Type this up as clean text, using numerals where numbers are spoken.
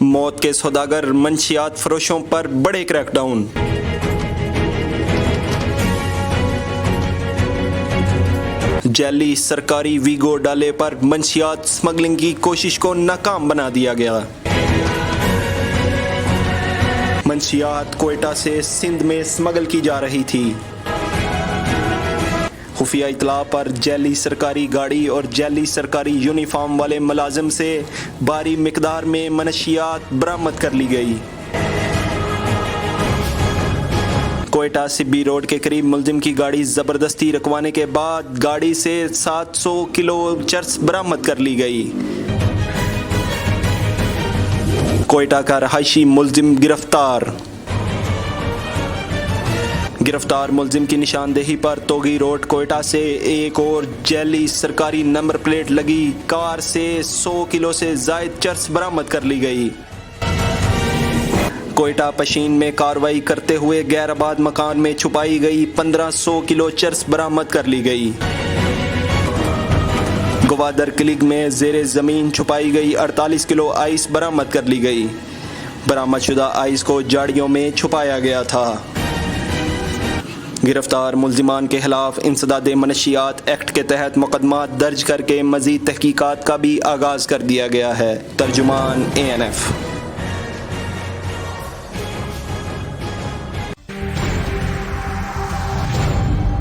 موت کے سوداگر منشیات فروشوں پر بڑے کریک ڈاؤن۔ جعلی سرکاری ویگو ڈالے پر منشیات سمگلنگ کی کوشش کو ناکام بنا دیا گیا۔ منشیات کوئٹہ سے سندھ میں سمگل کی جا رہی تھی۔ خفیہ اطلاع پر جعلی سرکاری گاڑی اور جعلی سرکاری یونیفارم والے ملازم سے بھاری مقدار میں منشیات برآمد کر لی گئی۔ کوئٹہ سبی روڈ کے قریب ملزم کی گاڑی زبردستی رکوانے کے بعد گاڑی سے 700 کلو چرس برآمد کر لی گئی۔ کوئٹہ کا رہائشی ملزم گرفتار۔ گرفتار ملزم کی نشاندہی پر توگی روڈ کوئٹہ سے ایک اور جعلی سرکاری نمبر پلیٹ لگی کار سے 100 کلو سے زائد چرس برآمد کر لی گئی۔ کوئٹہ پشین میں کارروائی کرتے ہوئے غیر آباد مکان میں چھپائی گئی 1500 کلو چرس برآمد کر لی گئی۔ گوادر کلیگ میں زیر زمین چھپائی گئی 48 کلو آئس برآمد کر لی گئی۔ برآمد شدہ آئس کو جاڑیوں میں چھپایا گیا تھا۔ گرفتار ملزمان کے خلاف انسداد منشیات ایکٹ کے تحت مقدمات درج کر کے مزید تحقیقات کا بھی آغاز کر دیا گیا ہے۔ ترجمان ANF۔